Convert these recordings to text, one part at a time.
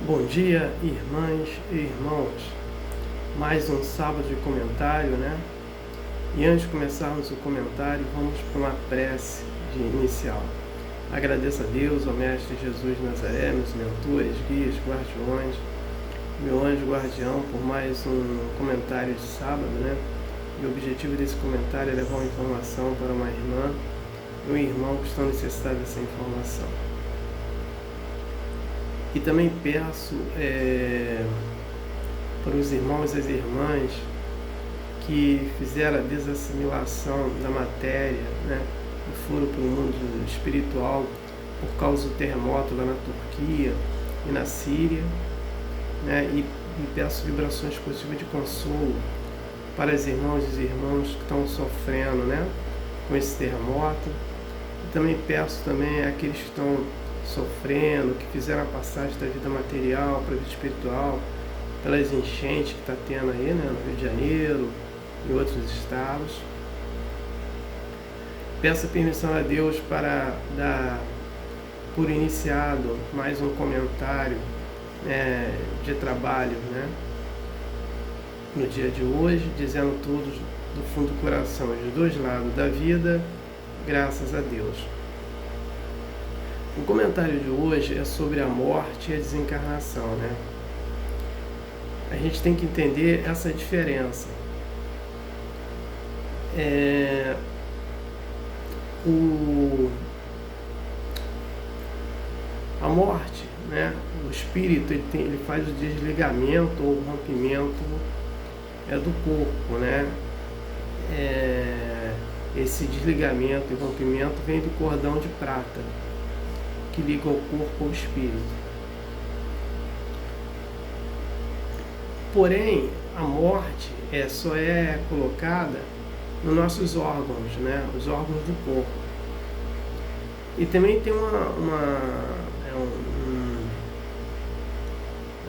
Bom dia, irmãs e irmãos. Mais um sábado de comentário, né? E antes de começarmos o comentário, vamos para uma prece de inicial. Agradeço a Deus, ao Mestre Jesus de Nazaré, meus mentores, guias, guardiões, meu anjo guardião, por mais um comentário de sábado, né? E o objetivo desse comentário é levar uma informação para uma irmã e um irmão que estão necessitados dessa informação. E também peço para os irmãos e as irmãs que fizeram a desassimilação da matéria, né, e foram para o mundo espiritual por causa do terremoto lá na Turquia e na Síria, né, e peço vibrações positivas de consolo para as irmãs e os irmãos que estão sofrendo, né, com esse terremoto. E também peço também àqueles que estão sofrendo, que fizeram a passagem da vida material para a vida espiritual, pelas enchentes que está tendo aí, né, no Rio de Janeiro e outros estados. Peço permissão a Deus para dar por iniciado mais um comentário de trabalho, né, no dia de hoje, dizendo tudo do fundo do coração, dos dois lados da vida, graças a Deus. O comentário de hoje é sobre a morte e a desencarnação, né? A gente tem que entender essa diferença. A morte, né? O espírito ele faz o desligamento ou o rompimento do corpo, né? Esse desligamento e rompimento vem do cordão de prata que liga o corpo ao espírito. Porém, a morte só é colocada nos nossos órgãos, né? Os órgãos do corpo. E também tem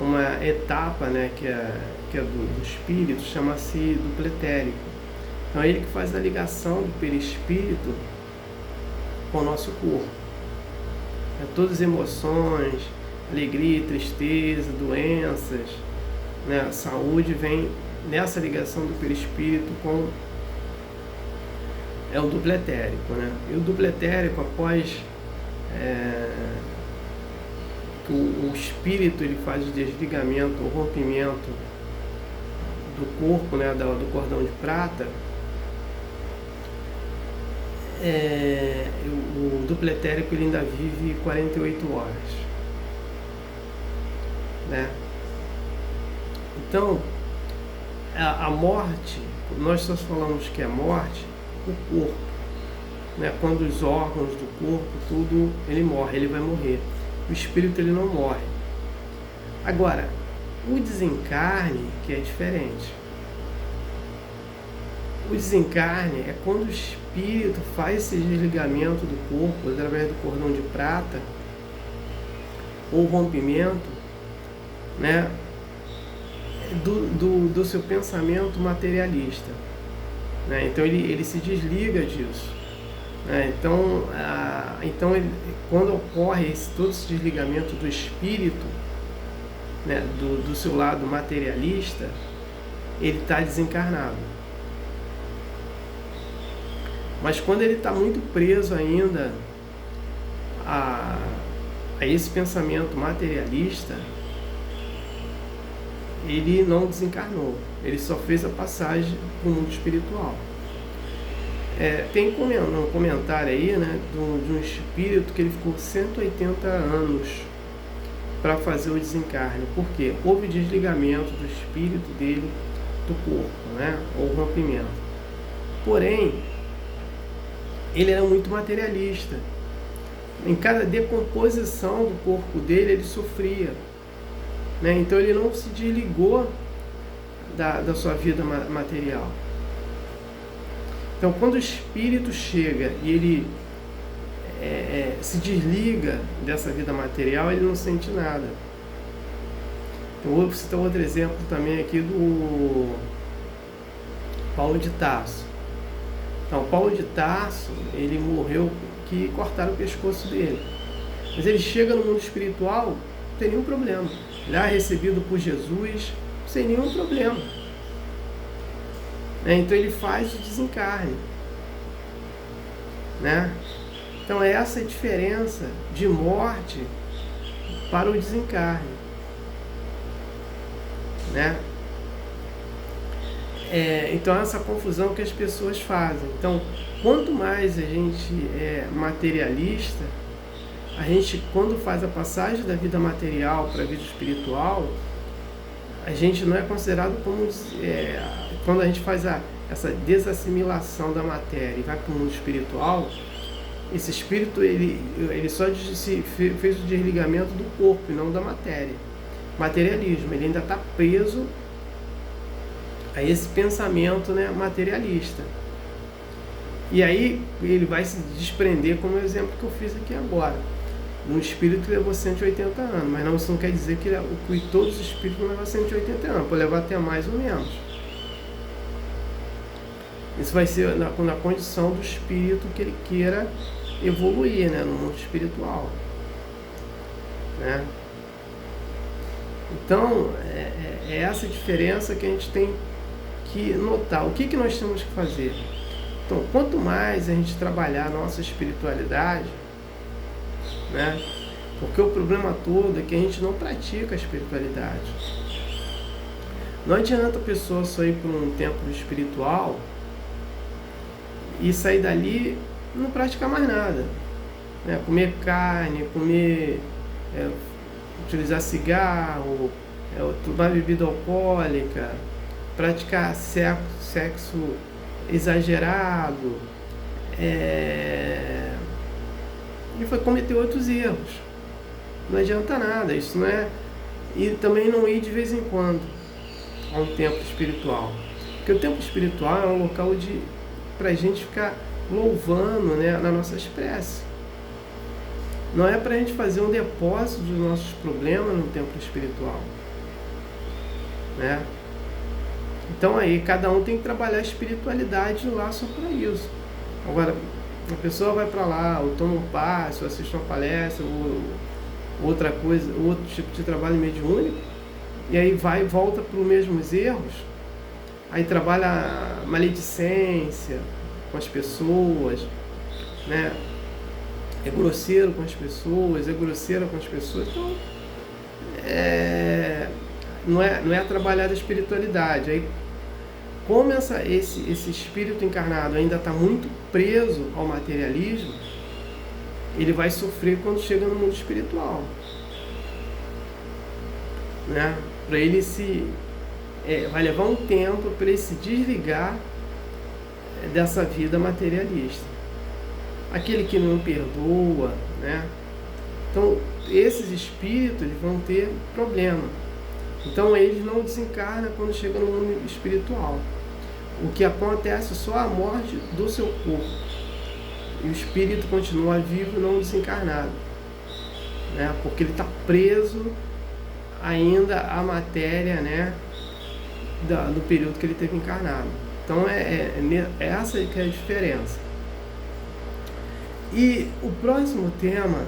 uma etapa, né, que é do espírito, chama-se dupletérico. Então é ele que faz a ligação do perispírito com o nosso corpo. Todas as emoções, alegria, tristeza, doenças, né, saúde, vem nessa ligação do perispírito com o dupletérico, né? E o dupletérico, após que o espírito ele faz o desligamento, o rompimento do corpo, né, do cordão de prata, o dupletérico ele ainda vive 48 horas, né? Então, a morte, nós só falamos que é morte, o corpo, né? Quando os órgãos do corpo, tudo, ele morre, ele vai morrer. O espírito ele não morre. Agora, o desencarne que é diferente. O desencarne é quando o espírito faz esse desligamento do corpo através do cordão de prata ou rompimento, né, do seu pensamento materialista, né? Então ele se desliga disso, né? Então quando ocorre todo esse desligamento do espírito, né, do seu lado materialista, ele está desencarnado. Mas quando ele está muito preso ainda a esse pensamento materialista, ele não desencarnou, ele só fez a passagem para o mundo espiritual. Tem um comentário aí, né, de um espírito que ele ficou 180 anos para fazer o desencarne. Por quê? Houve desligamento do espírito dele do corpo, né, ou rompimento. Porém, ele era muito materialista. Em cada decomposição do corpo dele, ele sofria, né? Então ele não se desligou da sua vida material. Então quando o espírito chega e ele se desliga dessa vida material, ele não sente nada. Então eu vou citar outro exemplo também aqui do Paulo de Tarso. Então Paulo de Tarso, ele morreu que cortaram o pescoço dele. Mas ele chega no mundo espiritual não tem nenhum problema. Ele é recebido por Jesus sem nenhum problema. Então ele faz o desencarne. Né? Então essa é a diferença de morte para o desencarne. Né? Então essa confusão que as pessoas fazem. Então, quanto mais a gente é materialista, a gente, quando faz a passagem da vida material para a vida espiritual, a gente não é considerado como... quando a gente faz essa desassimilação da matéria e vai para o mundo espiritual, esse espírito ele só fez o desligamento do corpo e não da matéria. Materialismo, ele ainda está preso a esse pensamento, né, materialista. E aí ele vai se desprender, como o exemplo que eu fiz aqui agora. Um espírito que levou 180 anos, mas isso não quer dizer que todos os espíritos não levam 180 anos, pode levar até mais ou menos. Isso vai ser na condição do espírito que ele queira evoluir, né, no mundo espiritual. Né? Então, é essa diferença que a gente tem que notar. O que nós temos que fazer? Então, quanto mais a gente trabalhar a nossa espiritualidade, né? Porque o problema todo é que a gente não pratica a espiritualidade. Não adianta a pessoa só ir para um templo espiritual e sair dali e não praticar mais nada, né? Comer carne, utilizar cigarro, tomar bebida alcoólica, praticar sexo exagerado, e foi cometer outros erros. Não adianta nada, isso não é. E também não ir de vez em quando a um templo espiritual, porque o templo espiritual é um local para a gente ficar louvando, né, nas nossas preces. Não é para a gente fazer um depósito dos nossos problemas no templo espiritual, né? Então aí cada um tem que trabalhar a espiritualidade lá só para isso. Agora, a pessoa vai para lá, ou toma um passe, ou assiste uma palestra, ou outra coisa, outro tipo de trabalho mediúnico, e aí vai e volta para os mesmos erros, aí trabalha maledicência com as pessoas, né? É grosseiro com as pessoas, é grosseira com as pessoas, então não é trabalhar a espiritualidade. Aí, como esse espírito encarnado ainda está muito preso ao materialismo, ele vai sofrer quando chega no mundo espiritual, né? Para ele vai levar um tempo para ele se desligar dessa vida materialista. Aquele que não perdoa, né? Então esses espíritos eles vão ter problema. Então eles não desencarnam quando chegam no mundo espiritual. O que acontece é só a morte do seu corpo. E o espírito continua vivo, não desencarnado, né? Porque ele está preso ainda à matéria, né? Do período que ele teve encarnado. Então essa que é a diferença. E o próximo tema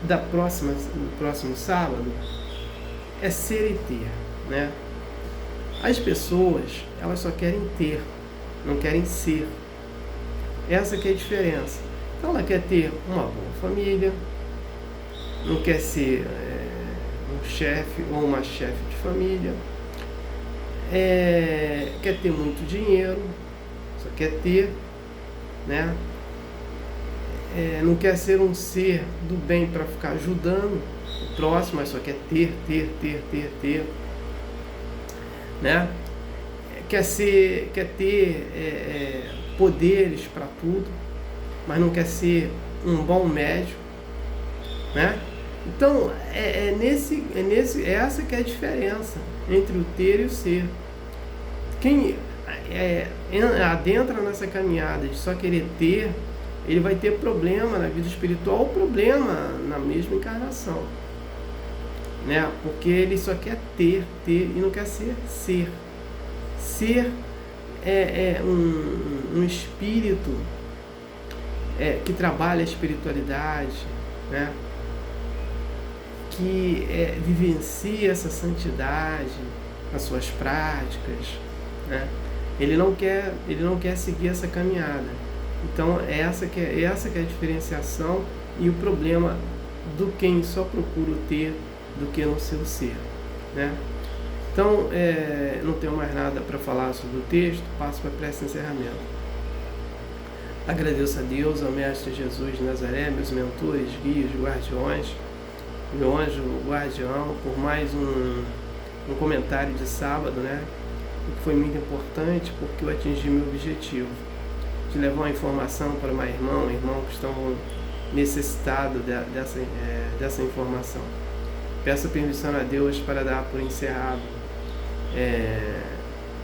do próximo sábado é ser e ter, né? As pessoas, elas só querem ter, não querem ser. Essa que é a diferença. Então ela quer ter uma boa família, não quer ser um chefe ou uma chefe de família, quer ter muito dinheiro, só quer ter, né? Não quer ser um ser do bem para ficar ajudando o próximo, mas só quer ter, né? Quer ter poderes para tudo, mas não quer ser um bom médico, né? Então essa que é a diferença entre o ter e o ser. Quem adentra nessa caminhada de só querer ter, ele vai ter problema na vida espiritual ou problema na mesma encarnação, né? Porque ele só quer ter e não quer ser. Ser é um espírito que trabalha a espiritualidade, né? que vivencie essa santidade nas suas práticas, né? Ele não quer seguir essa caminhada. Então essa que é a diferenciação e o problema do quem só procura o ter do que no seu ser, né? Então, não tenho mais nada para falar sobre o texto, passo para a prece de encerramento. Agradeço a Deus, ao Mestre Jesus de Nazaré, meus mentores, guias, guardiões, meu anjo guardião, por mais um comentário de sábado, né? Que foi muito importante porque eu atingi meu objetivo de levar uma informação para uma irmão que estão necessitados dessa informação. Peço permissão a Deus para dar por encerrado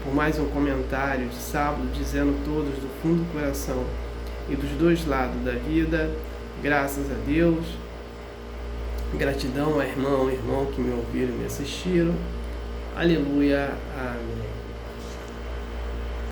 por mais um comentário de sábado, dizendo todos do fundo do coração e dos dois lados da vida, graças a Deus, gratidão ao irmão que me ouviram e me assistiram. Aleluia, amém.